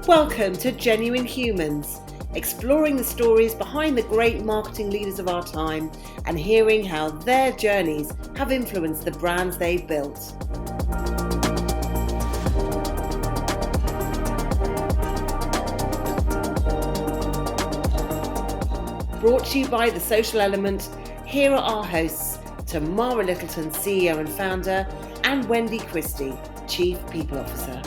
Welcome to Genuine Humans, exploring the stories behind the great marketing leaders of our time and hearing how their journeys have influenced the brands they've built. Brought to you by The Social Element, here are our hosts, Tamara Littleton, CEO and founder, and Wendy Christie, Chief People Officer.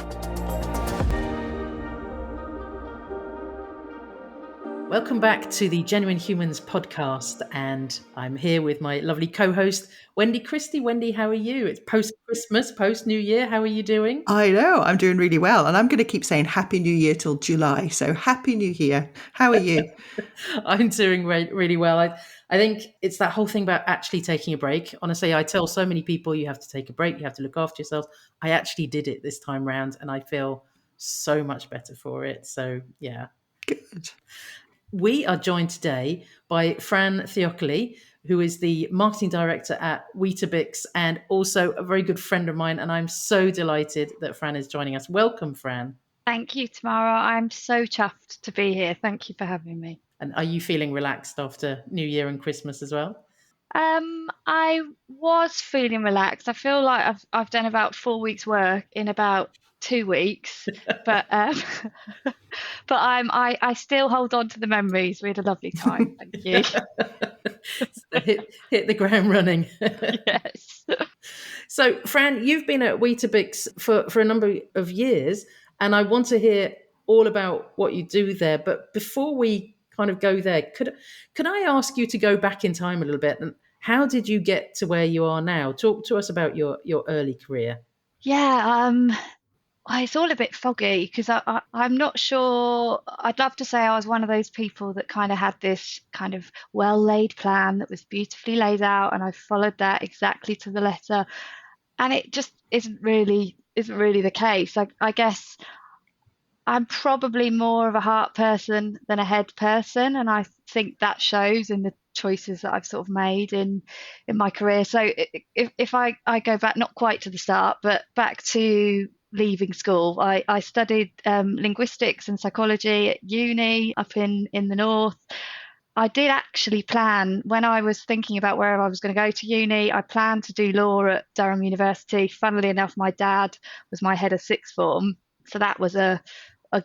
Welcome back to the Genuine Humans podcast, and I'm here with my lovely co-host, Wendy Christie. Wendy, how are you? It's post-Christmas, post-New Year. How are you doing? I know, I'm doing really well, and I'm going to keep saying Happy New Year till July, so Happy New Year. How are you? I'm doing really well. I think it's that whole thing about actually taking a break. Honestly, I tell so many people you have to take a break, you have to look after yourselves. I actually did it this time round, and I feel so much better for it. So, yeah. Good. We are joined today by Fran Theokli, who is the marketing director at Weetabix and also a very good friend of mine. And I'm so delighted that Fran is joining us. Welcome, Fran. Thank you, Tamara. I'm so chuffed to be here. Thank you for having me. And are you feeling relaxed after New Year and Christmas as well? I was feeling relaxed. I feel like I've done about 4 weeks' work in about 2 weeks, but I still hold on to the memories. We had a lovely time. Thank you. So hit the ground running. Yes. So, Fran, you've been at Weetabix for a number of years, and I want to hear all about what you do there. But before we kind of go there, could I ask you to go back in time a little bit? And how did you get to where you are now? Talk to us about your early career. Yeah, it's all a bit foggy because I'm not sure. I'd love to say I was one of those people that kind of had this kind of well-laid plan that was beautifully laid out, and I followed that exactly to the letter. And it just isn't really the case. I guess I'm probably more of a heart person than a head person, and I think that shows in the choices that I've sort of made in my career. So if I go back, not quite to the start, but back to leaving school, I studied linguistics and psychology at uni up in the north. I did actually plan, when I was thinking about where I was going to go to uni, I planned to do law at Durham University. Funnily enough, my dad was my head of sixth form, so that was a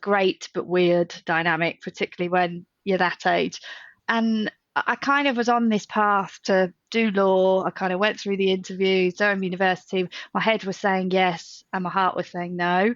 great but weird dynamic, particularly when you're that age. And I kind of was on this path to do law. I kind of went through the interviews, Durham University. My head was saying yes, and my heart was saying no.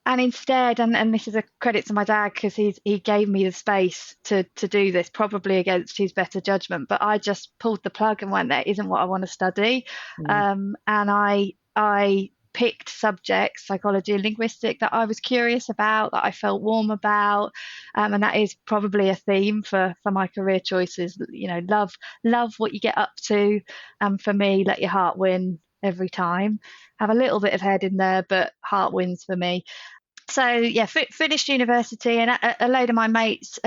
And instead, and this is a credit to my dad because he gave me the space to do this, probably against his better judgment. But I just pulled the plug and went, that isn't what I want to study. And I picked subjects, psychology and linguistics, that I was curious about, that I felt warm about, and that is probably a theme for my career choices. You know, love what you get up to, and for me, let your heart win every time. Have a little bit of head in there, but heart wins for me. So yeah, finished university, and a load of my mates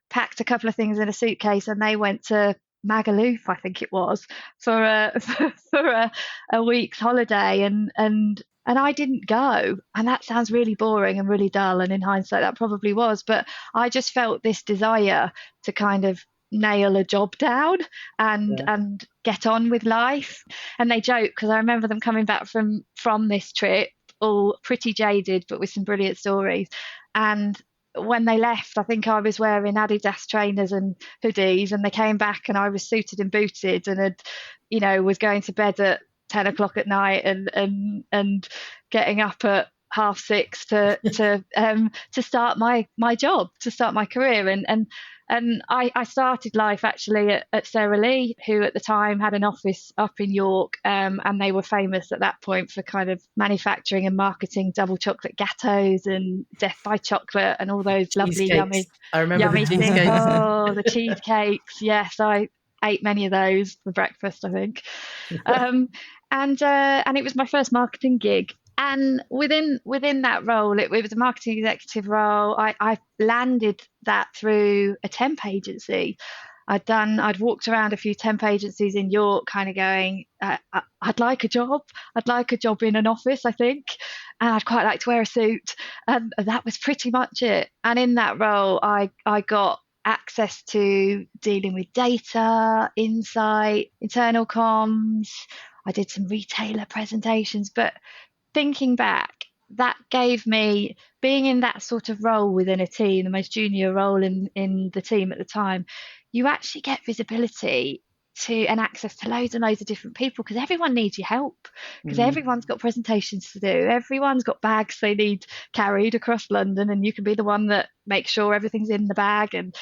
packed a couple of things in a suitcase, and they went to Magaluf, I think it was, for a week's holiday, and I didn't go. And that sounds really boring and really dull, and in hindsight that probably was, but I just felt this desire to kind of nail a job down and get on with life. And they joke, because I remember them coming back from this trip all pretty jaded but with some brilliant stories. And when they left, I think I was wearing Adidas trainers and hoodies, and they came back and I was suited and booted and was going to bed at 10 o'clock at night and getting up at 6:30 to start my job, to start my career. And I started life actually at Sara Lee, who at the time had an office up in York, and they were famous at that point for kind of manufacturing and marketing double chocolate gâteaux and Death by Chocolate and all those lovely, yummy. I remember the cheesecakes. Oh, the cheesecakes. Yes, I ate many of those for breakfast, I think. And it was my first marketing gig. And within that role, it was a marketing executive role. I landed that through a temp agency. I'd walked around a few temp agencies in York, kind of going, I'd like a job in an office, I think. and I'd quite like to wear a suit. And that was pretty much it. And in that role, I got access to dealing with data, insight, internal comms. I did some retailer presentations, but thinking back, that gave me, being in that sort of role within a team, the most junior role in the team at the time, you actually get visibility to and access to loads and loads of different people, because everyone needs your help, because everyone's got presentations to do, everyone's got bags they need carried across London, and you can be the one that makes sure everything's in the bag and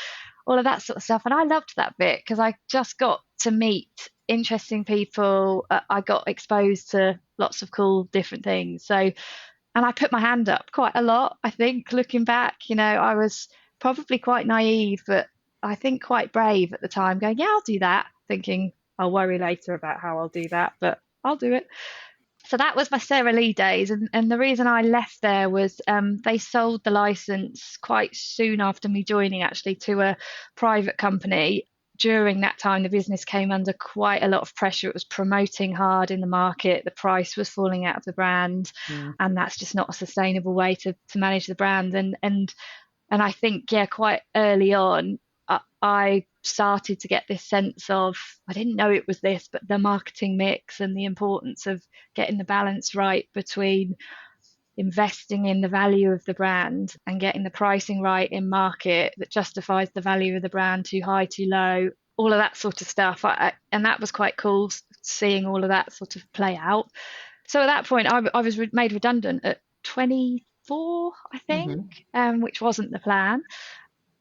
all of that sort of stuff. And I loved that bit because I just got to meet interesting people. I got exposed to lots of cool different things. So, and I put my hand up quite a lot, I think, looking back. I was probably quite naive, but I think quite brave at the time, going, yeah, I'll do that, thinking I'll worry later about how I'll do that, but I'll do it. So that was my Sara Lee days. And the reason I left there was they sold the license quite soon after me joining, actually, to a private company. During that time, the business came under quite a lot of pressure. It was promoting hard in the market. The price was falling out of the brand. And that's just not a sustainable way to manage the brand. And I think, yeah, quite early on, I started to get this sense of, I didn't know it was this, but the marketing mix and the importance of getting the balance right between investing in the value of the brand and getting the pricing right in market that justifies the value of the brand, too high, too low, all of that sort of stuff. And that was quite cool, seeing all of that sort of play out. So at that point, I was made redundant at 24, I think, which wasn't the plan.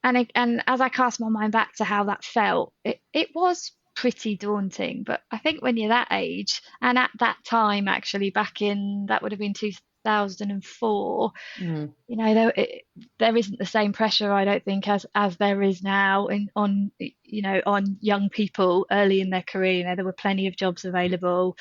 And as I cast my mind back to how that felt, it was pretty daunting. But I think when you're that age, and at that time, actually, back in, that would have been 2004, there isn't the same pressure, I don't think, as there is now on young people early in their career. There were plenty of jobs available.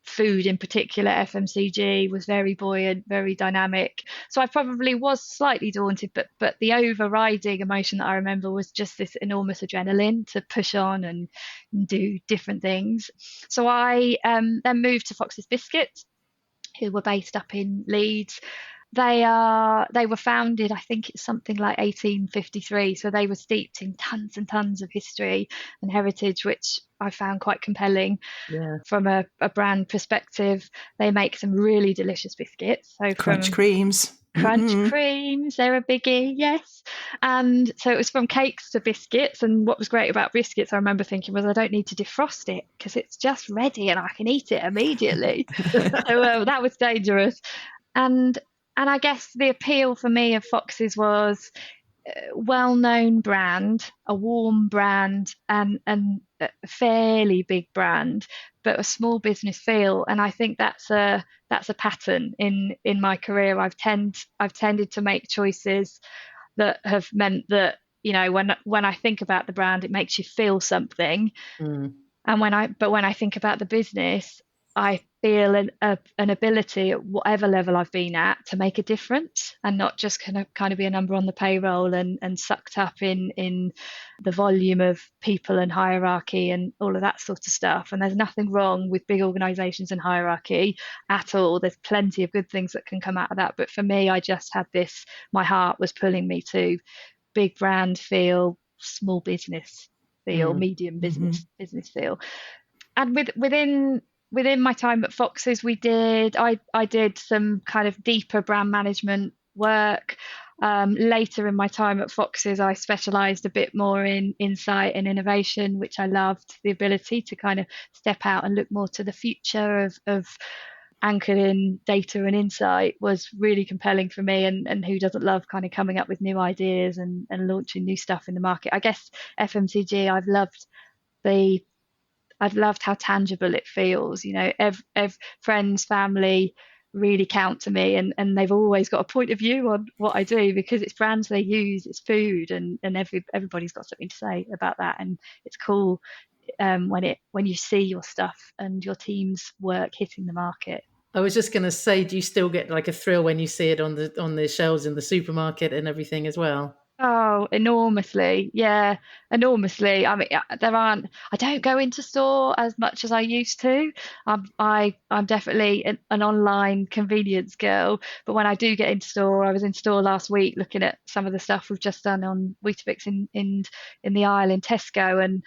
Food in particular, FMCG, was very buoyant, very dynamic. So I probably was slightly daunted, but the overriding emotion that I remember was just this enormous adrenaline to push on and do different things. So I then moved to Fox's Biscuits, who were based up in Leeds. They were founded, I think it's something like 1853. So they were steeped in tons and tons of history and heritage, which I found quite compelling from a brand perspective. They make some really delicious biscuits. So Crunch creams. Crunch creams, they're a biggie, yes. And so it was from cakes to biscuits. And what was great about biscuits, I remember thinking, was I don't need to defrost it because it's just ready and I can eat it immediately. So that was dangerous. And I guess the appeal for me of Fox's was well-known brand, a warm brand, and a fairly big brand, but a small business feel. And I think that's a pattern in my career. I've tended to make choices that have meant that, when I think about the brand, it makes you feel something. And when I think about the business, I feel an ability at whatever level I've been at to make a difference, and not just kind of be a number on the payroll and sucked up in the volume of people and hierarchy and all of that sort of stuff. And there's nothing wrong with big organizations and hierarchy at all. There's plenty of good things that can come out of that. But for me, I just had this, my heart was pulling me to big brand feel, small business feel, medium business feel. And within my time at Fox's, I did some kind of deeper brand management work. Later in my time at Fox's, I specialised a bit more in insight and innovation, which I loved. The ability to kind of step out and look more to the future of anchored in data and insight was really compelling for me. And who doesn't love kind of coming up with new ideas and launching new stuff in the market? I guess FMCG, I've loved how tangible it feels. Friends, family really count to me, and they've always got a point of view on what I do because it's brands they use, it's food, and everybody's got something to say about that. And it's cool when you see your stuff and your team's work hitting the market. I was just going to say, do you still get like a thrill when you see it on the shelves in the supermarket and everything as well? Oh, enormously. Yeah, enormously. I mean, I don't go into store as much as I used to. I'm definitely an online convenience girl. But when I do get into store, I was in store last week looking at some of the stuff we've just done on Weetabix in the aisle in Tesco, and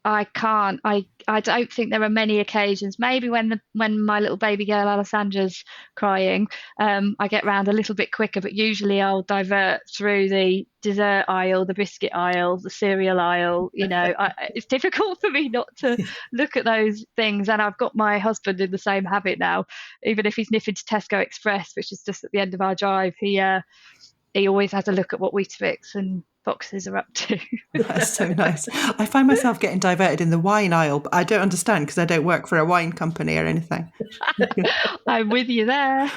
I can't. I don't think there are many occasions. Maybe when my little baby girl Alessandra's crying, I get round a little bit quicker. But usually I'll divert through the dessert aisle, the biscuit aisle, the cereal aisle. It's difficult for me not to look at those things. And I've got my husband in the same habit now. Even if he's nipping to Tesco Express, which is just at the end of our drive, he always has a look at what Weetabix and Foxes are up to. That's so nice. I find myself getting diverted in the wine aisle, but I don't understand because I don't work for a wine company or anything. I'm with you there.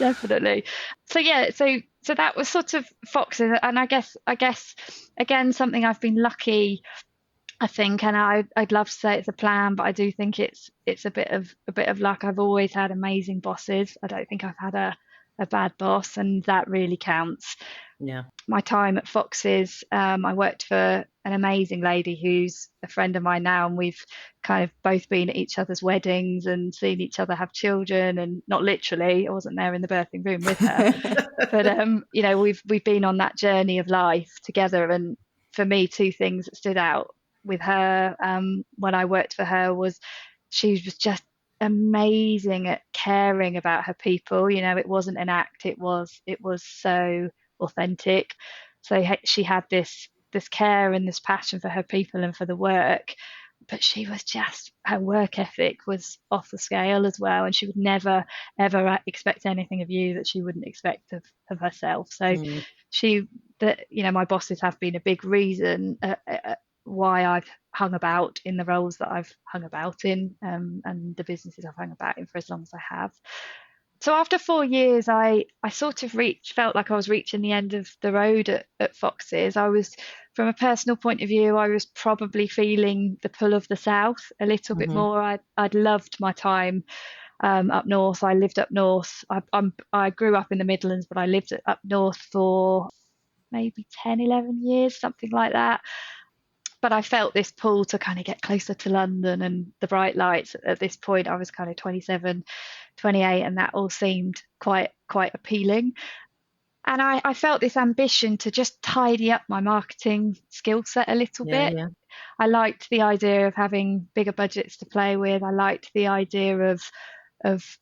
Definitely. So yeah, so that was sort of Foxes, and I guess again something I've been lucky, I think, and I'd love to say it's a plan, but I do think it's a bit of luck. I've always had amazing bosses. I don't think I've had a bad boss, and that really counts. Yeah. My time at Foxes, I worked for an amazing lady who's a friend of mine now, and we've kind of both been at each other's weddings and seen each other have children, and not literally, I wasn't there in the birthing room with her, but we've been on that journey of life together. And for me, two things that stood out with her when I worked for her was she was just amazing at caring about her people. It wasn't an act, it was so authentic. So she had this care and this passion for her people and for the work, but she was just, her work ethic was off the scale as well, and she would never ever expect anything of you that she wouldn't expect of herself. So my bosses have been a big reason why I've hung about in the roles that I've hung about in, and the businesses I've hung about in for as long as I have. So after 4 years, I sort of felt like I was reaching the end of the road at Foxes. I was, from a personal point of view, I was probably feeling the pull of the South a little bit more. I'd loved my time up north. I lived up north. I grew up in the Midlands, but I lived up north for maybe 10, 11 years, something like that. But I felt this pull to kind of get closer to London and the bright lights. At this point, I was kind of 27, 28, and that all seemed quite appealing. And I felt this ambition to just tidy up my marketing skill set a little bit. Yeah. I liked the idea of having bigger budgets to play with. I liked the idea of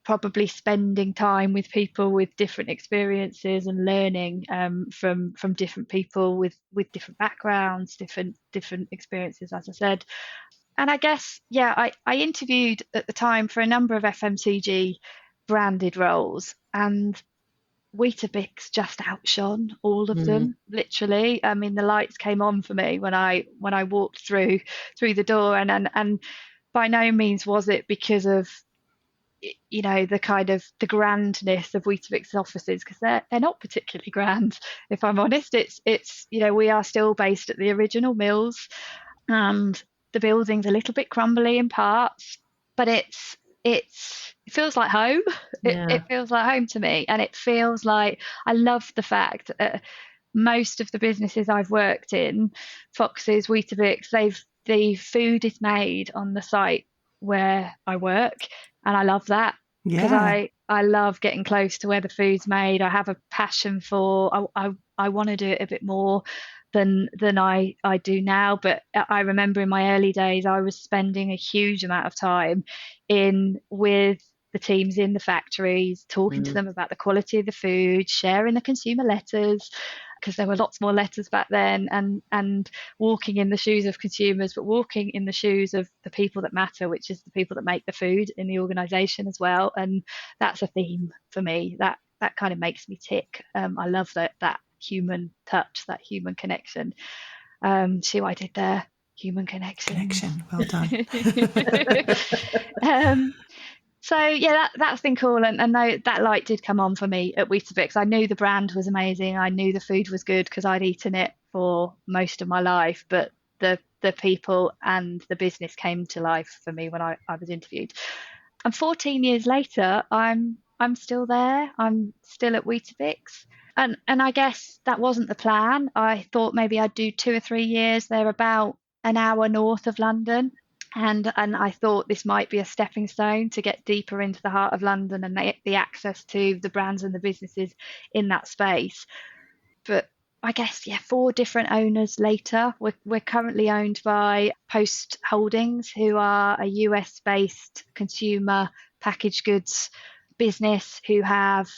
probably spending time with people with different experiences and learning from different people with different backgrounds, different experiences, as I said. And I guess, I interviewed at the time for a number of FMCG branded roles, and Weetabix just outshone all of them, literally. I mean, the lights came on for me when I walked through the door, and by no means was it because of the kind of the grandness of Weetabix offices, because they're not particularly grand, if I'm honest. It's we are still based at the original mills, and the building's a little bit crumbly in parts, but it feels like home. It feels like home to me, and it feels like, I love the fact most of the businesses I've worked in, Foxes, Weetabix, the food is made on the site where I work, and I love that, because I love getting close to where the food's made. I have a passion for, I want to do it a bit more than I do now. But I remember in my early days, I was spending a huge amount of time with the teams in the factories, talking to them about the quality of the food, sharing the consumer letters, because there were lots more letters back then, and walking in the shoes of consumers, but walking in the shoes of the people that matter, which is the people that make the food in the organisation as well. And that's a theme for me that kind of makes me tick. I love that human touch, that human connection. See what I did there? Human connection. Well done. So that's been cool, and that light did come on for me at Weetabix. I knew the brand was amazing. I knew the food was good because I'd eaten it for most of my life, but the people and the business came to life for me when I was interviewed. And 14 years later, I'm still there. I'm still at Weetabix. And I guess that wasn't the plan. I thought maybe I'd do 2 or 3 years. They're about an hour north of London. And I thought this might be a stepping stone to get deeper into the heart of London and the access to the brands and the businesses in that space. But I guess, yeah, 4 different owners later. We're currently owned by Post Holdings, who are a US-based consumer packaged goods business who have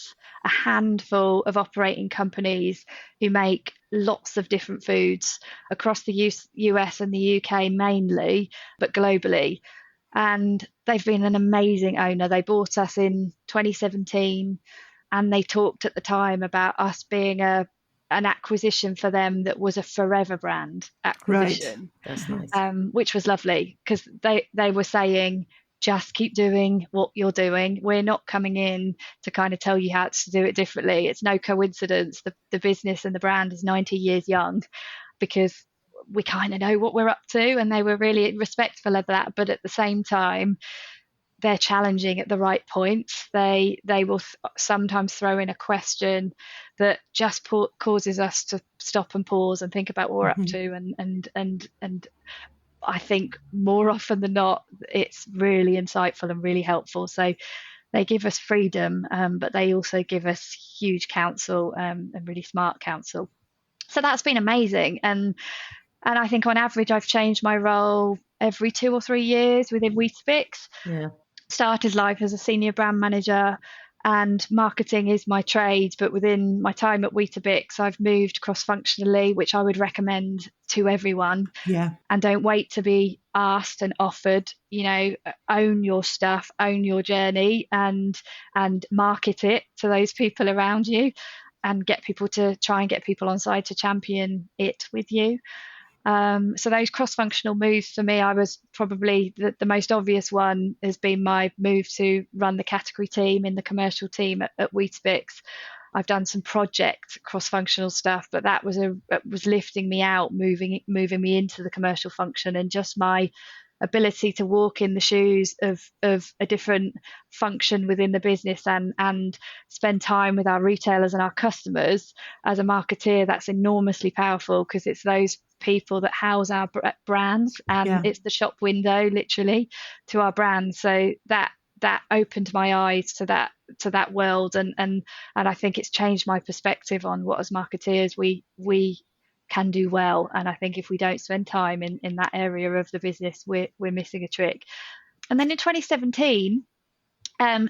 a handful of operating companies who make lots of different foods across the US and the UK mainly, but globally. And they've been an amazing owner. They bought us in 2017, and they talked at the time about us being an acquisition for them that was a forever brand acquisition. Right. That's nice. Which was lovely, because they were saying, just keep doing what you're doing. We're not coming in to kind of tell you how to do it differently. It's no coincidence the business and the brand is 90 years young, because we kind of know what we're up to, and they were really respectful of that. But at the same time, they're challenging at the right points. They will sometimes throw in a question that just causes us to stop and pause and think about what we're up to, and I think more often than not, it's really insightful and really helpful. So they give us freedom, but they also give us huge counsel, and really smart counsel. So that's been amazing. And I think on average, I've changed my role every 2 or 3 years within Weetabix. Yeah. Started life as a senior brand manager, and marketing is my trade. But within my time at Weetabix, I've moved cross-functionally, which I would recommend to everyone. Yeah. And don't wait to be asked and offered. Own your stuff, own your journey, and market it to those people around you, and get people to try and get people on side to champion it with you. So those cross-functional moves for me, I was probably the most obvious one has been my move to run the category team in the commercial team at Weetabix. I've done some project cross-functional stuff, but that was lifting me out, moving me into the commercial function, and just my ability to walk in the shoes of a different function within the business and spend time with our retailers and our customers. As a marketeer, that's enormously powerful, because it's those people that house our brands, and it's the shop window literally to our brands. So that opened my eyes to that world, and I think it's changed my perspective on what, as marketeers, we can do well. And I think if we don't spend time in that area of the business, we're missing a trick. And then in 2017,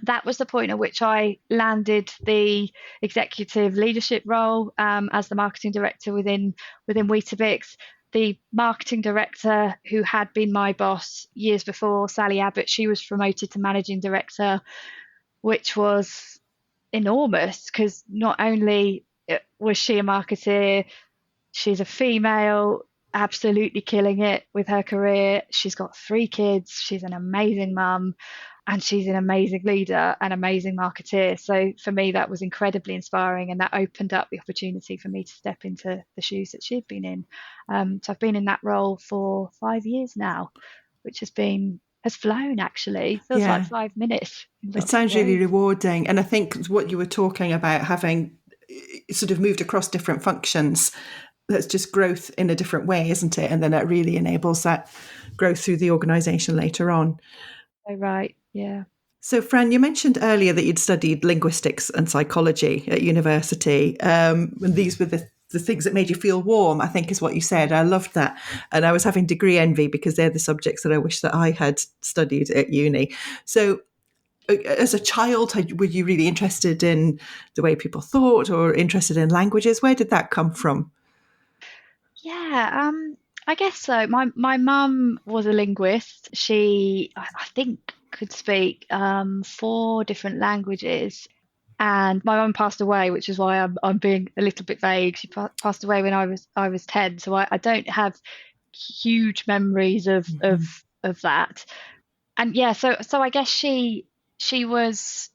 that was the point at which I landed the executive leadership role as the marketing director within Weetabix. The marketing director, who had been my boss years before, Sally Abbott, she was promoted to managing director, which was enormous, because not only was she a marketeer, she's a female, absolutely killing it with her career. She's got 3 kids. She's an amazing mum, and she's an amazing leader, an amazing marketeer. So for me, that was incredibly inspiring, and that opened up the opportunity for me to step into the shoes that she'd been in. So I've been in that role for 5 years now, which has flown, actually. Feels like 5 minutes. It sounds really rewarding. And I think what you were talking about, having sort of moved across different functions, that's just growth in a different way, isn't it? And then it really enables that growth through the organisation later on. Oh, right, yeah. So, Fran, you mentioned earlier that you'd studied linguistics and psychology at university. And these were the things that made you feel warm, I think is what you said. I loved that. And I was having degree envy, because they're the subjects that I wish that I had studied at uni. So as a child, were you really interested in the way people thought, or interested in languages? Where did that come from? Yeah, I guess so. My mum was a linguist. She, I think, could speak 4 different languages. And my mum passed away, which is why I'm being a little bit vague. She passed away when I was 10, so I don't have huge memories of that. And yeah, so I guess she was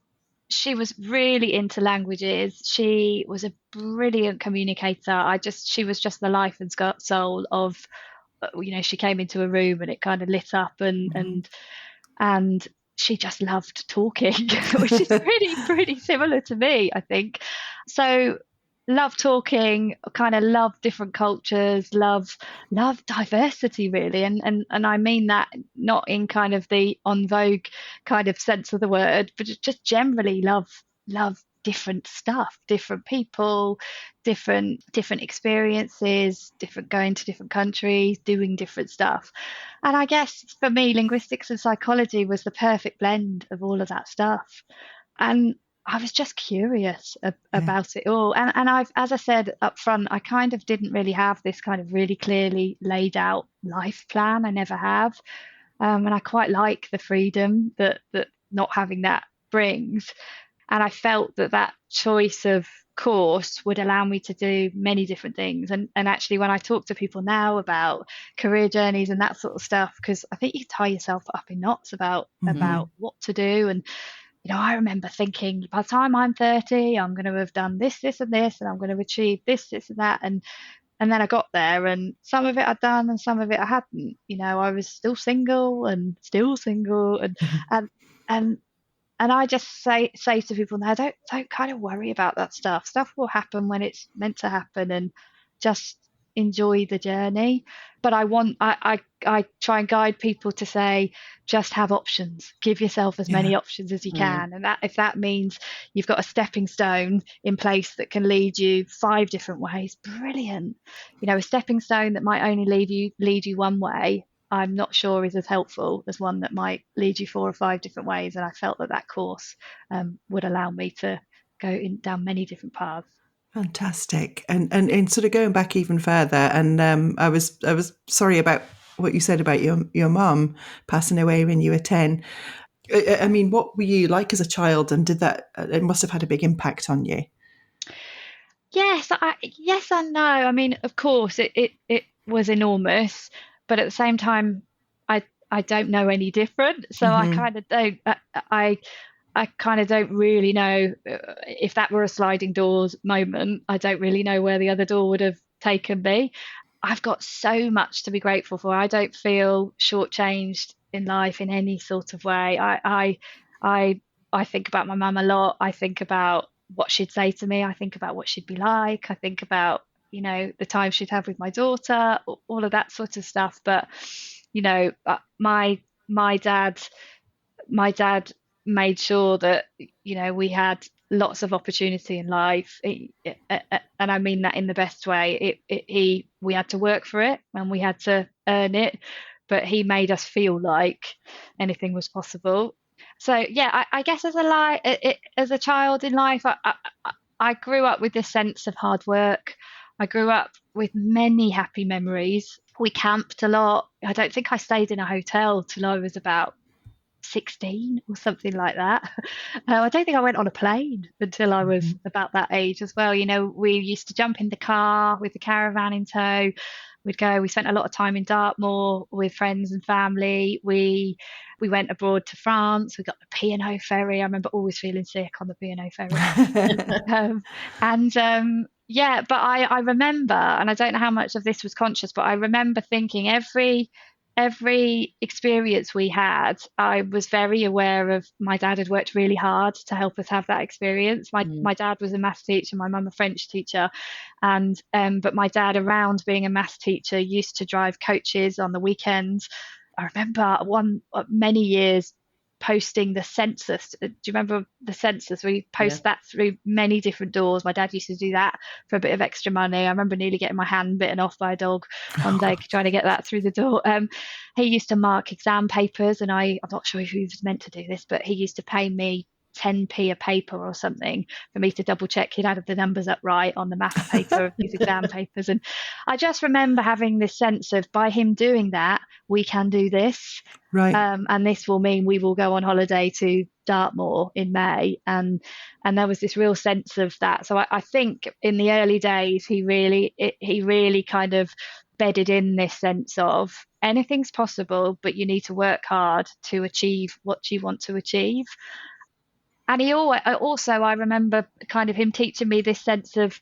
really into languages. She was a brilliant communicator. She was just the life and soul of, she came into a room and it kind of lit up, and she just loved talking, which is pretty similar to me, I think. So love talking, kind of love different cultures, love diversity really, and I mean that not in kind of the en vogue kind of sense of the word, but just generally love different stuff, different people, different experiences, different going to different countries, doing different stuff. And I guess for me, linguistics and psychology was the perfect blend of all of that stuff. And I was just curious about it all. And I've, as I said up front, I kind of didn't really have this kind of really clearly laid out life plan. I never have. And I quite like the freedom that not having that brings. And I felt that choice of course would allow me to do many different things. And actually, when I talk to people now about career journeys and that sort of stuff, because I think you tie yourself up in knots about what to do. And I remember thinking, by the time I'm 30, I'm going to have done this, this, and this, and I'm going to achieve this, this, and that. And then I got there, and some of it I'd done, and some of it I hadn't. I was still single, and and I just say to people now, don't kind of worry about that stuff. Stuff will happen when it's meant to happen, and just enjoy the journey. But I try and guide people to say, just have options. Give yourself as many options as you can. And that, if that means you've got a stepping stone in place that can lead you 5 different ways, brilliant. A stepping stone that might only lead you one way, I'm not sure is as helpful as one that might lead you 4 or 5 different ways. And I felt that course would allow me to go down many different paths. Fantastic. And sort of going back even further, and I was sorry about what you said about your mum passing away when you were 10. I mean, what were you like as a child, and did that, it must have had a big impact on you? Yes, yes and no. I mean, of course, it was enormous, but at the same time, I don't know any different. So I kind of don't. I kind of don't really know if that were a sliding doors moment. I don't really know where the other door would have taken me. I've got so much to be grateful for. I don't feel shortchanged in life in any sort of way. I think about my mum a lot. I think about what she'd say to me. I think about what she'd be like. I think about the time she'd have with my daughter, all of that sort of stuff. But my dad made sure that we had lots of opportunity in life, and I mean that in the best way. We had to work for it, and we had to earn it, but he made us feel like anything was possible. So yeah, I guess as a child in life, I grew up with this sense of hard work. I grew up with many happy memories. We camped a lot. I don't think I stayed in a hotel till I was about 16 or something like that. I don't think I went on a plane until I was about that age as well. We used to jump in the car with the caravan in tow. We spent a lot of time in Dartmoor with friends and family. We went abroad to France. We got the P&O ferry. I remember always feeling sick on the P&O ferry. Yeah, but I remember, and I don't know how much of this was conscious, but I remember thinking every experience we had, I was very aware of my dad had worked really hard to help us have that experience. My dad was a maths teacher, my mum a French teacher, and but my dad, around being a maths teacher, used to drive coaches on the weekends. I remember many years posting the census. Do you remember the census? We post that through many different doors. My dad used to do that for a bit of extra money. I remember nearly getting my hand bitten off by a dog one day trying to get that through the door. He used to mark exam papers, and I'm not sure if he was meant to do this, but he used to pay me 10p a paper or something for me to double check he'd added the numbers up right on the maths paper of these exam papers. And I just remember having this sense of, by him doing that, we can do this, right? And this will mean we will go on holiday to Dartmoor in May, and there was this real sense of that. So I think in the early days he really kind of bedded in this sense of anything's possible, but you need to work hard to achieve what you want to achieve. And he also, I remember kind of him teaching me this sense of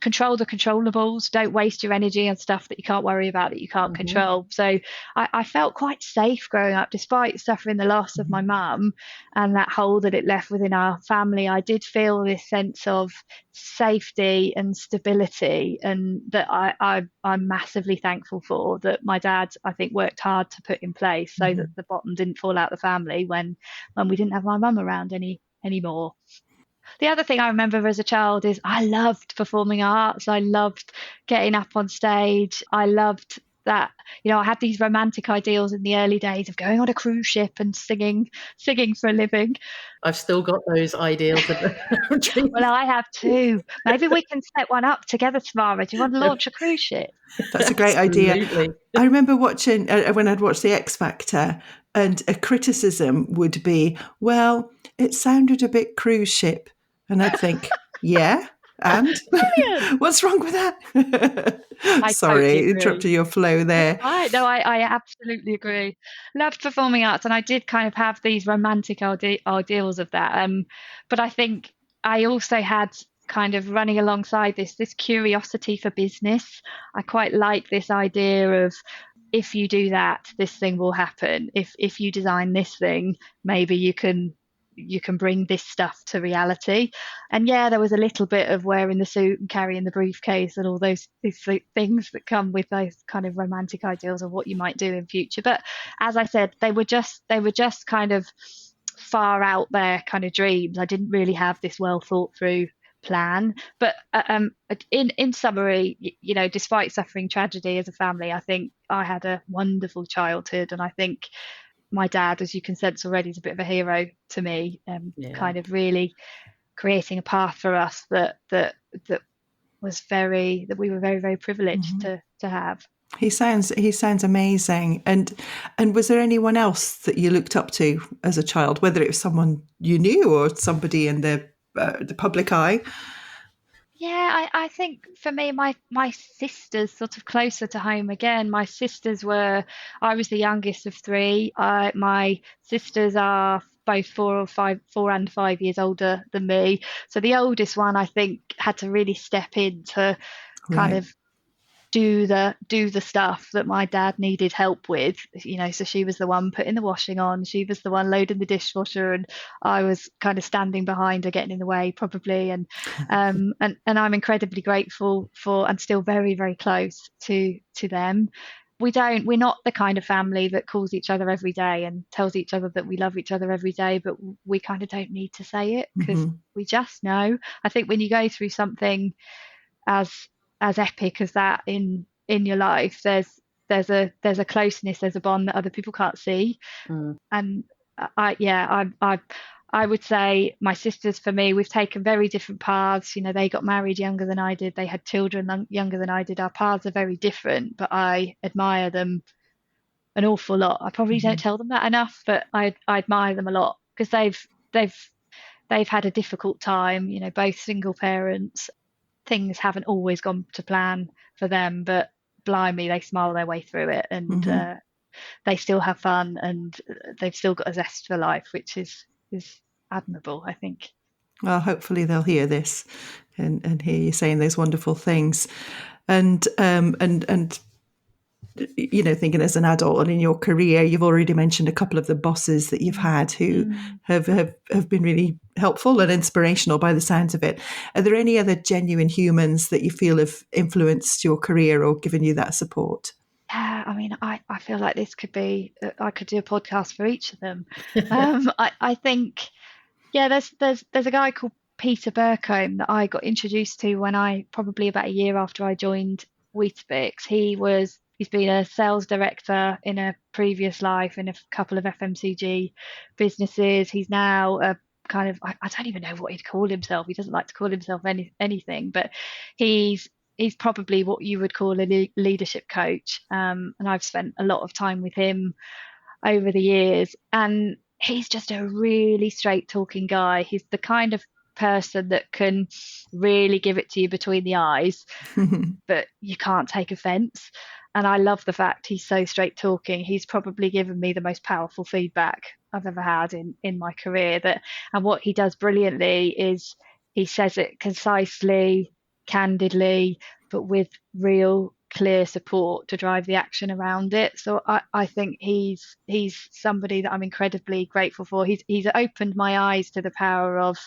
control the controllables. Don't waste your energy on stuff that you can't worry about, that you can't control. So I felt quite safe growing up, despite suffering the loss of my mum and that hole that it left within our family. I did feel this sense of safety and stability, and that I'm massively thankful for, that my dad, I think, worked hard to put in place so that the bottom didn't fall out the family when we didn't have my mum around anymore. The other thing I remember as a child is I loved performing arts. I loved getting up on stage. I loved that, I had these romantic ideals in the early days of going on a cruise ship and singing for a living. I've still got those ideals. Well, I have too. Maybe we can set one up together tomorrow. Do you want to launch a cruise ship? That's a great idea. I remember watching, when I'd watched The X Factor, and a criticism would be, well, it sounded a bit cruise ship. And I'd think, yeah, and what's wrong with that? Sorry, totally interrupted your flow there. No, I absolutely agree. Loved performing arts, and I did kind of have these romantic ideals of that. But I think I also had, kind of running alongside this curiosity for business. I quite like this idea of, if you do that, this thing will happen. If you design this thing, maybe you can bring this stuff to reality. And yeah, there was a little bit of wearing the suit and carrying the briefcase and all these things that come with those kind of romantic ideals of what you might do in future. But as I said, they were just kind of far out there kind of dreams. I didn't really have this well thought through plan. But in summary, despite suffering tragedy as a family, I think I had a wonderful childhood, and I think my dad, as you can sense already, is a bit of a hero to me, kind of really creating a path for us that we were very, very privileged to have. He sounds amazing. And was there anyone else that you looked up to as a child, whether it was someone you knew or somebody in the public eye? Yeah, I think for me, my sisters sort of closer to home again. My sisters I was the youngest of three. My sisters are both 4 and 5 years older than me. So the oldest one, I think, had to really step in to kind of do the stuff that my dad needed help with, so she was the one putting the washing on, she was the one loading the dishwasher, and I was kind of standing behind her, getting in the way probably. And I'm incredibly grateful for, and still very, very close to them. We're not the kind of family that calls each other every day and tells each other that we love each other every day, but we kind of don't need to say it, because we just know. I think when you go through something as epic as that in your life, there's a closeness, there's a bond that other people can't see. And I would say my sisters, for me, we've taken very different paths. They got married younger than I did, they had children younger than I did. Our paths are very different, but I admire them an awful lot. I probably don't tell them that enough, but I admire them a lot, because they've had a difficult time, both single parents. Things haven't always gone to plan for them, but blimey, they smile their way through it, and they still have fun, and they've still got a zest for life, which is admirable, I think. Well, hopefully they'll hear this and hear you saying those wonderful things, and thinking as an adult and in your career, you've already mentioned a couple of the bosses that you've had who have been really helpful and inspirational by the sounds of it. Are there any other genuine humans that you feel have influenced your career or given you that support? Yeah, I mean, I feel like this could be, I could do a podcast for each of them. I think, there's a guy called Peter Burcombe that I got introduced to when probably about a year after I joined Weetabix. He's been a sales director in a previous life in a couple of FMCG businesses. He's now a kind of, I don't even know what he'd call himself. He doesn't like to call himself anything, but he's probably what you would call a leadership coach. And I've spent a lot of time with him over the years, and he's just a really straight talking guy. He's the kind of person that can really give it to you between the eyes, but you can't take offense. And I love the fact he's so straight talking. He's probably given me the most powerful feedback I've ever had in my career. And what he does brilliantly is he says it concisely, candidly, but with real clear support to drive the action around it. So I think he's somebody that I'm incredibly grateful for. He's opened my eyes to the power of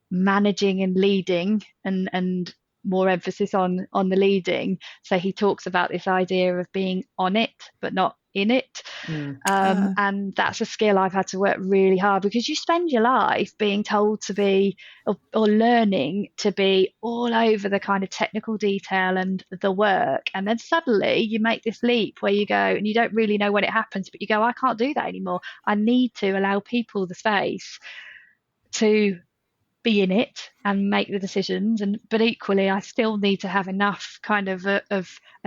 managing and leading, and more emphasis on the leading. So he talks about this idea of being on it but not in it. And that's a skill I've had to work really hard, because you spend your life being told to be, or learning to be all over the kind of technical detail and the work, and then suddenly you make this leap where you go, and you don't really know when it happens, but you go, I can't do that anymore. I need to allow people the space to be in it and make the decisions, but equally I still need to have enough kind of a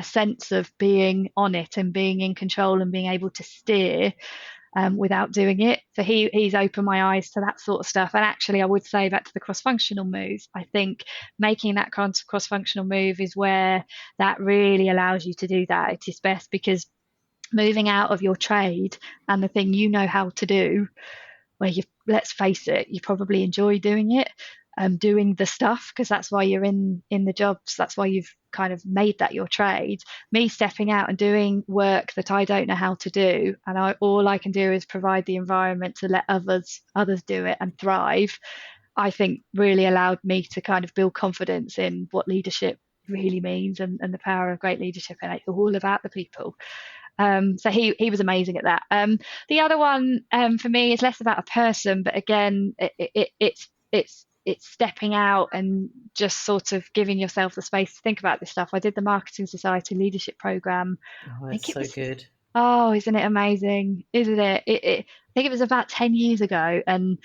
sense of being on it and being in control and being able to steer without doing it. So he's opened my eyes to that sort of stuff. And actually, I would say, back to the cross-functional moves, I think making that cross-functional move is where that really allows you to do that. It is best, because moving out of your trade and the thing you know how to do, where let's face it, you probably enjoy doing it, doing the stuff, because that's why you're in the jobs, that's why you've kind of made that your trade. Me stepping out and doing work that I don't know how to do, and all I can do is provide the environment to let others do it and thrive, I think really allowed me to kind of build confidence in what leadership really means, and the power of great leadership, and it's all about the people. So he was amazing at that. The other one for me is less about a person, but again, it's stepping out and just sort of giving yourself the space to think about this stuff. I did the Marketing Society Leadership Program. Oh, it's so good. Oh, isn't it amazing? Isn't it? I think it was about 10 years ago, and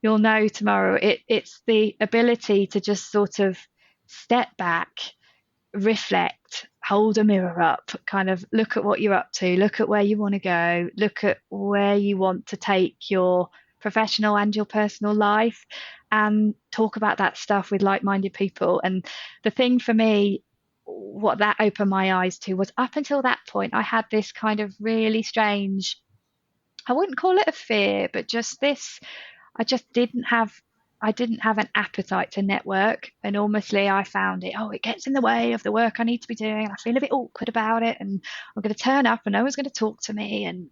you'll know tomorrow. It's the ability to just sort of step back, reflect, hold a mirror up, kind of look at what you're up to, look at where you want to go, look at where you want to take your professional and your personal life, and talk about that stuff with like-minded people. And the thing for me, what that opened my eyes to, was up until that point I had this kind of really strange, I wouldn't call it a fear, but just this, I didn't have an appetite to network, and almostly I found it gets in the way of the work I need to be doing, and I feel a bit awkward about it, and I'm going to turn up and no one's going to talk to me, and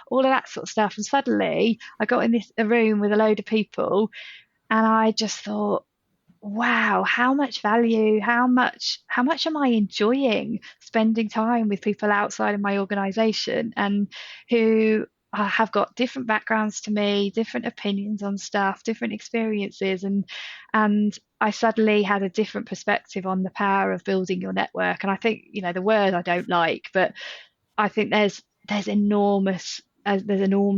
all of that sort of stuff. And suddenly I got in a room with a load of people, and I just thought, wow, how much value, how much am I enjoying spending time with people outside of my organization, and who have got different backgrounds to me, different opinions on stuff, different experiences, and I suddenly had a different perspective on the power of building your network. And I think, the word I don't like, but I think there's enormous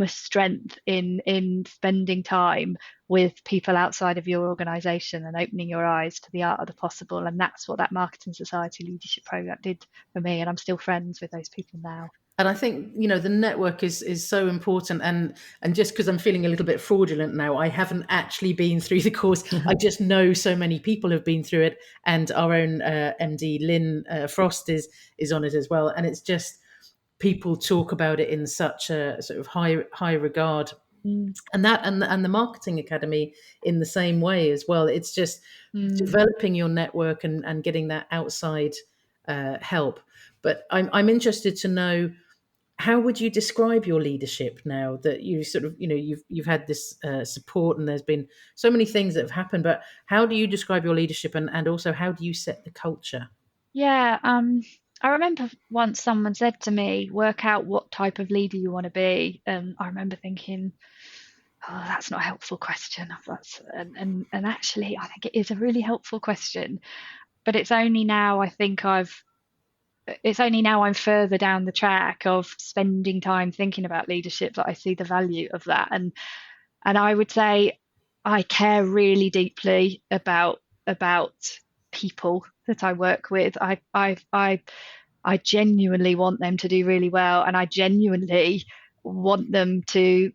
strength in spending time with people outside of your organization and opening your eyes to the art of the possible. And that's what that Marketing Society Leadership Program did for me, and I'm still friends with those people now. And I think, the network is so important. And just because I'm feeling a little bit fraudulent now, I haven't actually been through the course. I just know so many people have been through it. And our own MD, Lynn Frost, is on it as well. And it's just, people talk about it in such a sort of high regard. And the Marketing Academy in the same way as well. It's just developing your network and getting that outside help. But I'm interested to know, how would you describe your leadership now that you sort of, you've had this support, and there's been so many things that have happened, but how do you describe your leadership, and also how do you set the culture? Yeah, I remember once someone said to me, work out what type of leader you want to be. And I remember thinking, oh, that's not a helpful question. And actually, I think it is a really helpful question. But it's only now I'm further down the track of spending time thinking about leadership that I see the value of that. And I would say I care really deeply about people that I work with. I genuinely want them to do really well, and I genuinely want them to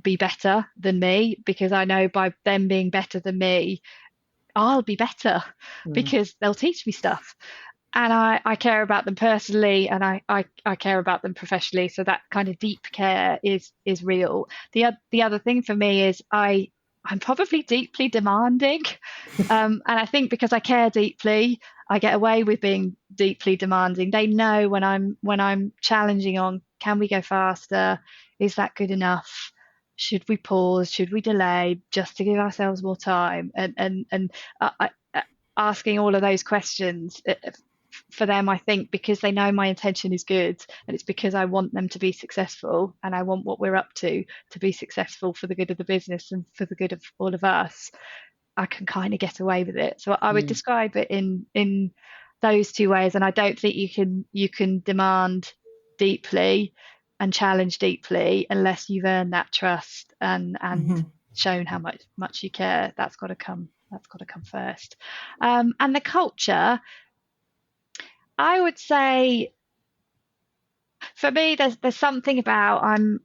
be better than me, because I know by them being better than me, I'll be better because they'll teach me stuff. And I care about them personally, and I care about them professionally. So that kind of deep care is real. The other thing for me is I I'm probably deeply demanding. And I think because I care deeply, I get away with being deeply demanding. They know when I'm challenging on, can we go faster? Is that good enough? Should we pause? Should we delay just to give ourselves more time? And asking all of those questions for them, I think, because they know my intention is good, and it's because I want them to be successful, and I want what we're up to be successful for the good of the business and for the good of all of us. I can kind of get away with it. So I would describe it in those two ways. And I don't think you can demand deeply and challenge deeply unless you've earned that trust and shown how much you care. That's got to come first. And the culture, I would say, for me, there's something about, and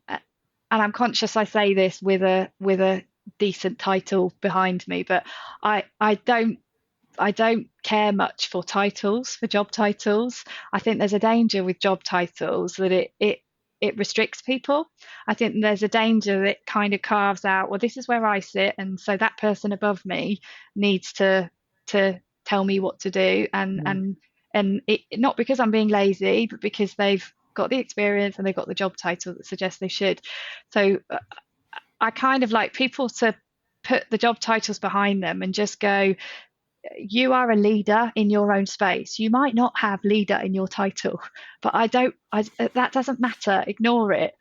I'm conscious I say this with a decent title behind me, but I don't care much for titles, for job titles. I think there's a danger with job titles that it restricts people. I think there's a danger that it kind of carves out, well, this is where I sit, and so that person above me needs to tell me what to do, and it, not because I'm being lazy, but because they've got the experience and they've got the job title that suggests they should. So I kind of like people to put the job titles behind them and just go, you are a leader in your own space. You might not have leader in your title, but that doesn't matter. Ignore it.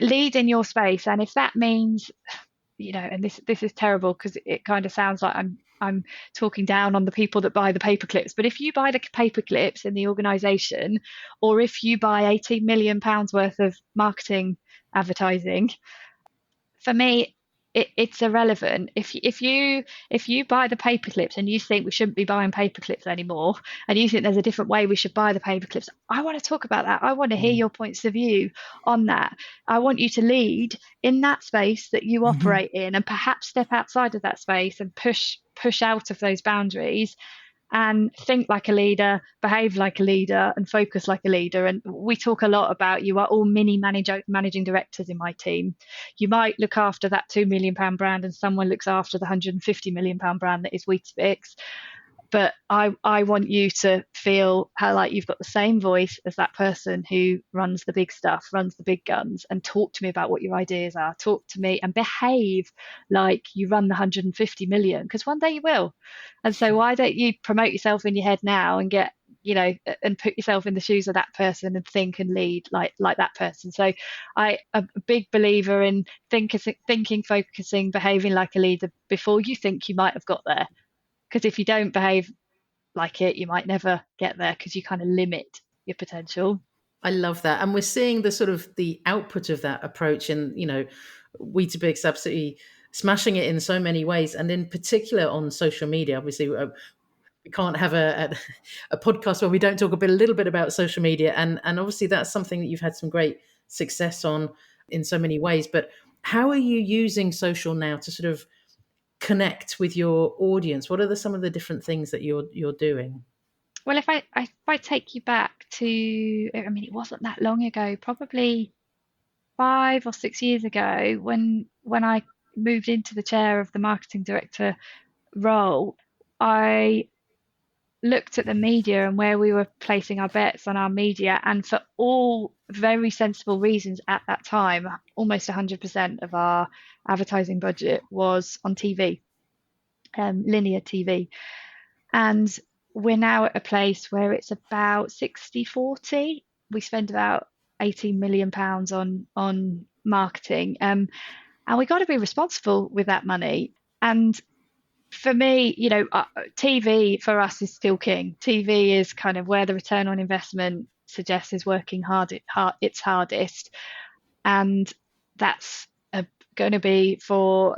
Lead in your space. And if that means, and this is terrible because it kind of sounds like I'm talking down on the people that buy the paper clips. But if you buy the paper clips in the organization, or if you buy £18 million worth of marketing advertising, for me, it's irrelevant. If you buy the paper clips and you think we shouldn't be buying paper clips anymore, and you think there's a different way we should buy the paper clips, I want to talk about that. I want to hear your points of view on that. I want you to lead in that space that you operate in, and perhaps step outside of that space and push out of those boundaries and think like a leader, behave like a leader, and focus like a leader. And we talk a lot about, you are all mini managing directors in my team. You might look after that £2 million brand, and someone looks after the £150 million brand that is Weetabix. But I want you to feel how like you've got the same voice as that person who runs the big stuff, runs the big guns, and talk to me about what your ideas are. Talk to me and behave like you run the 150 million, because one day you will. And so why don't you promote yourself in your head now and get, and put yourself in the shoes of that person and think and lead like that person. So I'm a big believer in thinking, focusing, behaving like a leader before you think you might have got there. Because if you don't behave like it, you might never get there, because you kind of limit your potential. I love that. And we're seeing the sort of the output of that approach, and, Weetabix absolutely smashing it in so many ways. And in particular on social media, obviously we can't have a podcast where we don't talk a little bit about social media. And obviously that's something that you've had some great success on in so many ways. But how are you using social now to sort of connect with your audience? What are some of the different things that you're doing? Well, if I take you back to, it wasn't that long ago, probably 5 or 6 years ago, when I moved into the chair of the marketing director role, I looked at the media and where we were placing our bets on our media, and for all very sensible reasons at that time, almost 100% of our advertising budget was on TV, linear TV. And we're now at a place where it's about 60-40. We spend about £18 million on marketing, and we got to be responsible with that money. And for me, TV for us is still king. TV is kind of where the return on investment suggests is working its hardest, and that's going to be for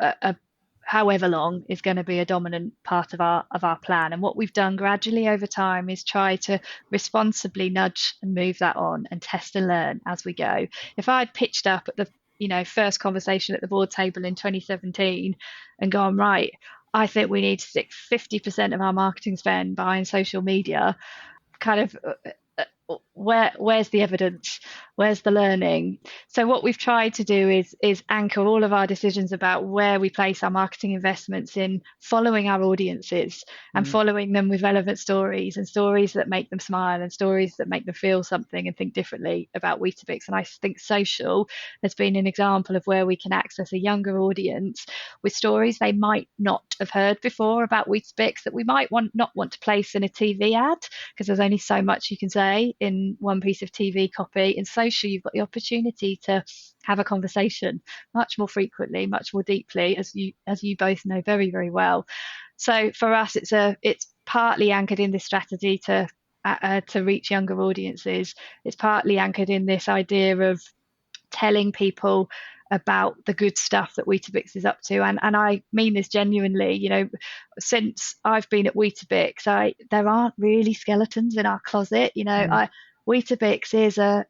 however long is going to be a dominant part of our plan. And what we've done gradually over time is try to responsibly nudge and move that on and test and learn as we go. If I'd pitched up at the first conversation at the board table in 2017 and gone, right, I think we need to stick 50% of our marketing spend behind social media, kind of where's the evidence? Where's the learning? So what we've tried to do is anchor all of our decisions about where we place our marketing investments in following our audiences and following them with relevant stories and stories that make them smile and stories that make them feel something and think differently about Weetabix. And I think social has been an example of where we can access a younger audience with stories they might not have heard before about Weetabix that we might not want to place in a TV ad, because there's only so much you can say in one piece of TV copy. In social, you've got the opportunity to have a conversation much more frequently, much more deeply, as you both know very, very well. So for us, it's partly anchored in this strategy to reach younger audiences. It's partly anchored in this idea of telling people about the good stuff that Weetabix is up to, and I mean this genuinely. You know, since I've been at Weetabix, there aren't really skeletons in our closet. You know, Weetabix is a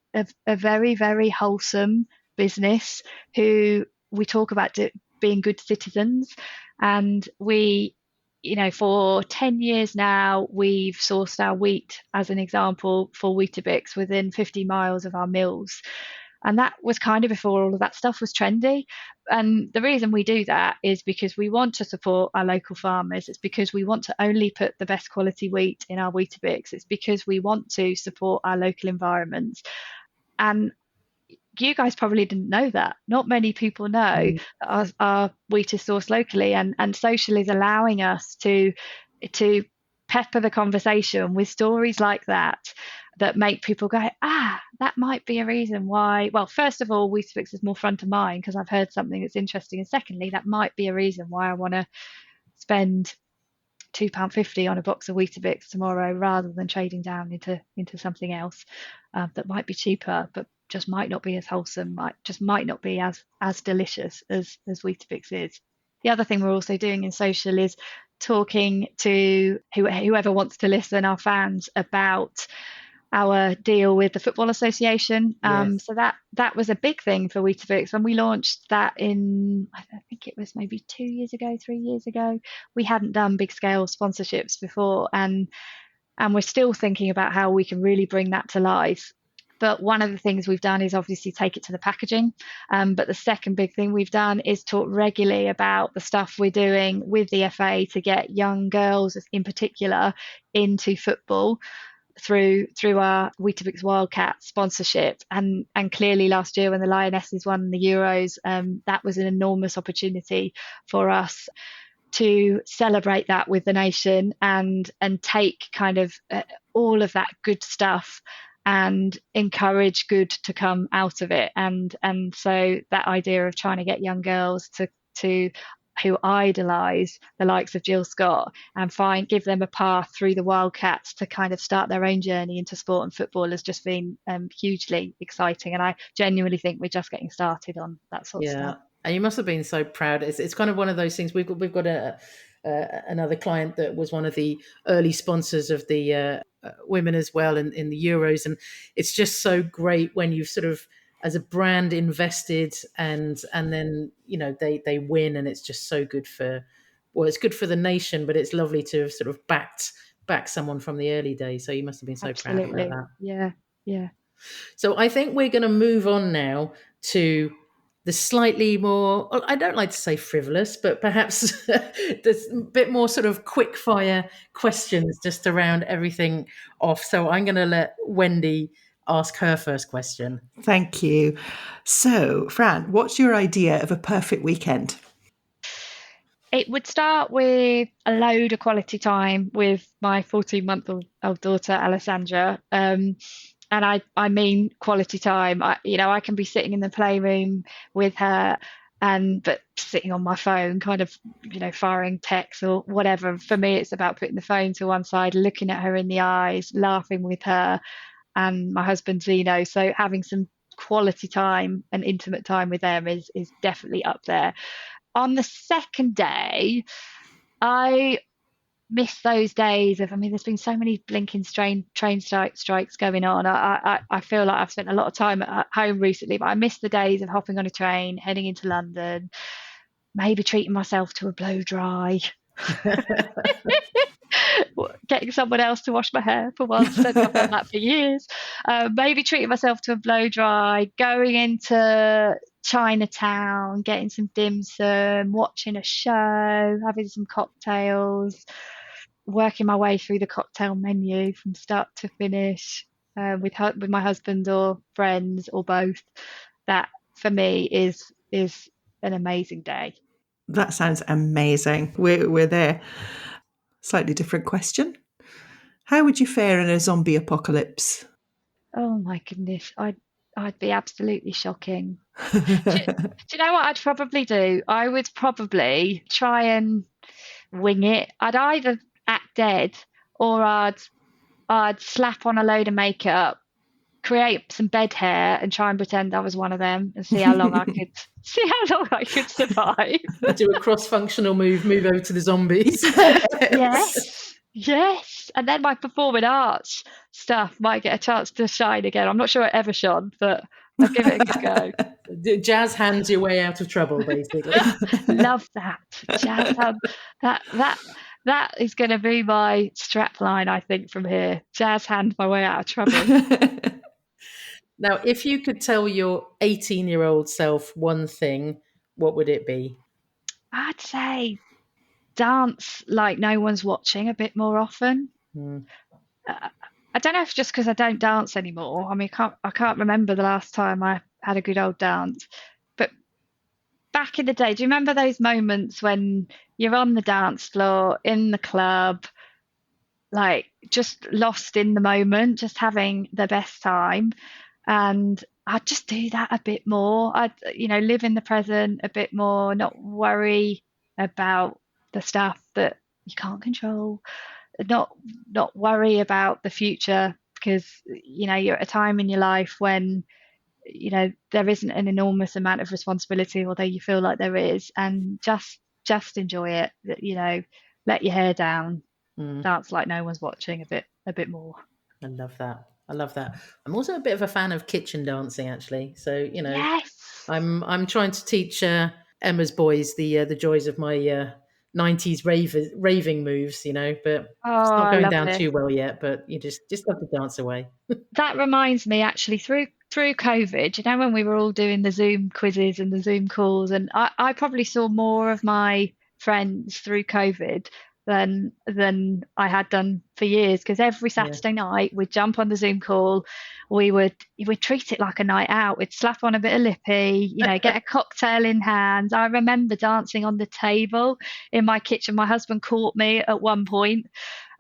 very, very wholesome business who we talk about being good citizens, and we, you know, for 10 years now, we've sourced our wheat, as an example, for Weetabix within 50 miles of our mills. And that was kind of before all of that stuff was trendy. And the reason we do that is because we want to support our local farmers. It's because we want to only put the best quality wheat in our Weetabix. It's because we want to support our local environments. And you guys probably didn't know that. Not many people know that our wheat is sourced locally, and social is allowing us to pepper the conversation with stories like that make people go, that might be a reason why. Well, first of all, Weetabix is more front of mind because I've heard something that's interesting, and secondly, that might be a reason why I want to spend £2.50 on a box of Weetabix tomorrow rather than trading down into something else that might be cheaper but just might not be as wholesome, might not be as delicious as Weetabix is. The other thing we're also doing in social is talking to whoever wants to listen, our fans, about our deal with the Football Association. So that was a big thing for Weetabix when we launched that in, I think it was maybe 3 years ago. We hadn't done big scale sponsorships before, and we're still thinking about how we can really bring that to life. But one of the things we've done is obviously take it to the packaging. But the second big thing we've done is talk regularly about the stuff we're doing with the FA to get young girls in particular into football through our Weetabix Wildcat sponsorship. And clearly last year when the Lionesses won the Euros, that was an enormous opportunity for us to celebrate that with the nation and take kind of all of that good stuff and encourage good to come out of it. And so that idea of trying to get young girls to who idolise the likes of Jill Scott and give them a path through the Wildcats to kind of start their own journey into sport and football has just been hugely exciting. And I genuinely think we're just getting started on that sort of stuff. And you must have been so proud. It's kind of one of those things. We've got another client that was one of the early sponsors of the women as well in the Euros, and it's just so great when you've sort of, as a brand, invested and then, you know, they win, and it's just so good it's good for the nation, but it's lovely to have sort of backed someone from the early days. So you must have been so Absolutely. proud about that. Yeah. So I think we're going to move on now to the slightly more, I don't like to say frivolous, but perhaps there's a bit more sort of quick fire questions just to round everything off. So I'm going to let Wendy ask her first question. Thank you. So, Fran, what's your idea of a perfect weekend? It would start with a load of quality time with my 14-month-old daughter, Alessandra. And I mean quality time. I can be sitting in the playroom with her, but sitting on my phone, kind of, firing texts or whatever. For me, it's about putting the phone to one side, looking at her in the eyes, laughing with her, and my husband Zeno. So having some quality time and intimate time with them is definitely up there. On the second day, I miss those days of, there's been so many blinking train strikes going on. I feel like I've spent a lot of time at home recently, but I miss the days of hopping on a train, heading into London, maybe treating myself to a blow dry. getting someone else to wash my hair for once. I've done that for years. Maybe treating myself to a blow dry, going into Chinatown, getting some dim sum, watching a show, having some cocktails, working my way through the cocktail menu from start to finish, with my husband or friends or both. That for me is an amazing day. That sounds amazing. We're there. Slightly different question. How would you fare in a zombie apocalypse? Oh my goodness, I'd be absolutely shocking. Do you know what I'd probably do? I would probably try and wing it. I'd either act dead, or I'd slap on a load of makeup, create some bed hair, and try and pretend I was one of them, and see how long I could survive. Do a cross-functional move over to the zombies. Yes. And then my performing arts stuff might get a chance to shine again. I'm not sure it ever shone, but I'll give it a good go. Jazz hands your way out of trouble, basically. Love that. Jazz hands. That is going to be my strap line, I think, from here. Jazz hand my way out of trouble. Now, if you could tell your 18-year-old self one thing, what would it be? I'd say dance like no one's watching a bit more often. I don't know if just because I don't dance anymore. I mean, I can't remember the last time I had a good old dance. But back in the day, do you remember those moments when you're on the dance floor, in the club, like just lost in the moment, just having the best time? And I'd just do that a bit more. I'd, live in the present a bit more, not worry about the stuff that you can't control, not worry about the future, because you're at a time in your life when there isn't an enormous amount of responsibility, although you feel like there is, and just enjoy it. Let your hair down, dance like no one's watching a bit more. I love that. I'm also a bit of a fan of kitchen dancing, actually. So yes. I'm trying to teach Emma's boys the joys of my 90s raving moves, but it's not going down too well yet. But you just have to dance away. That reminds me, actually, through COVID, when we were all doing the Zoom quizzes and the Zoom calls, and I probably saw more of my friends through COVID than I had done for years, because every Saturday night we'd jump on the Zoom call, we'd treat it like a night out, we'd slap on a bit of lippy, get a cocktail in hand. I remember dancing on the table in my kitchen. My husband caught me at one point,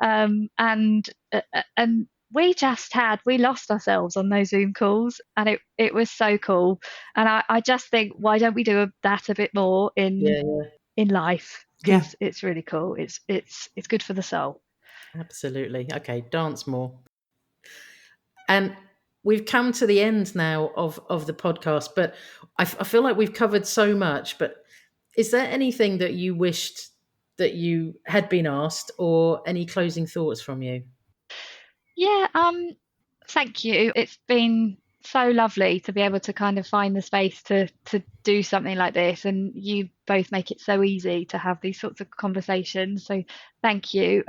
and we lost ourselves on those Zoom calls, and it was so cool. And I just think, why don't we do that a bit more in life? Because it's really cool. It's good for the soul. Absolutely. Okay, dance more. And we've come to the end now of the podcast, but I feel like we've covered so much. But is there anything that you wished that you had been asked, or any closing thoughts from you? Yeah, thank you. It's been so lovely to be able to kind of find the space to do something like this, and you both make it so easy to have these sorts of conversations. So thank you.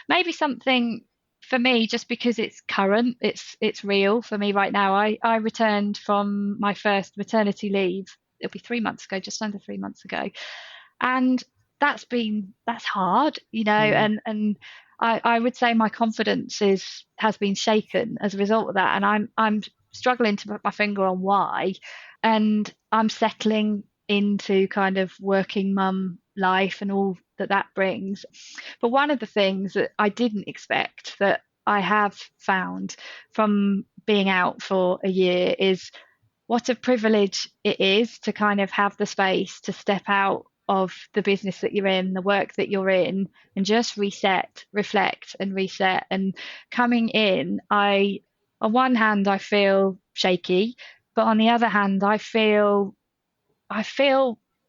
Maybe something for me, just because it's current, it's real for me right now. I returned from my first maternity leave. It'll be 3 months ago, just under 3 months ago, and that's hard, and I would say my confidence has been shaken as a result of that, and I'm struggling to put my finger on why. And I'm settling into kind of working mum life and all that brings. But one of the things that I didn't expect, that I have found from being out for a year, is what a privilege it is to kind of have the space to step out of the business that you're in, the work that you're in, and just reflect and reset. And coming in, on one hand, I feel shaky, but on the other hand, I feel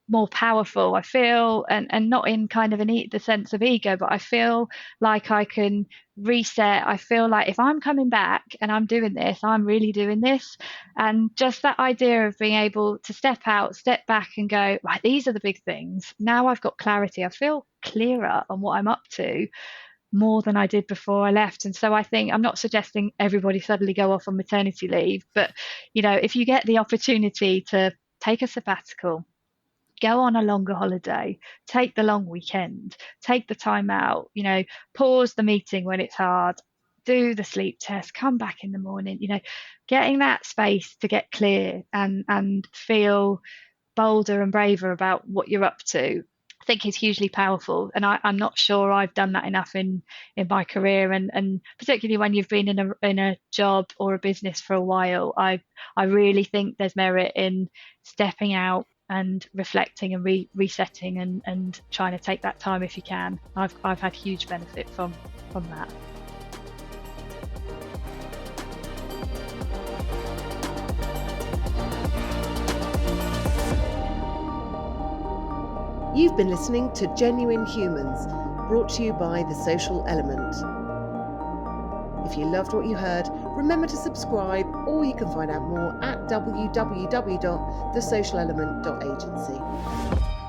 more powerful. I feel, and not in kind of the sense of ego, but I feel like I can reset. I feel like if I'm coming back and I'm doing this, I'm really doing this. And just that idea of being able to step out, step back and go, right, these are the big things. Now I've got clarity. I feel clearer on what I'm up to. more than I did before I left. And so I think, I'm not suggesting everybody suddenly go off on maternity leave, but if you get the opportunity to take a sabbatical, go on a longer holiday, take the long weekend, take the time out, pause the meeting when it's hard, do the sleep test, come back in the morning, getting that space to get clear and feel bolder and braver about what you're up to, I think is hugely powerful. And I'm not sure I've done that enough in my career, and particularly when you've been in a job or a business for a while. I really think there's merit in stepping out and reflecting and resetting and trying to take that time if you can. I've had huge benefit from that. You've been listening to Genuine Humans, brought to you by The Social Element. If you loved what you heard, remember to subscribe, or you can find out more at www.thesocialelement.agency.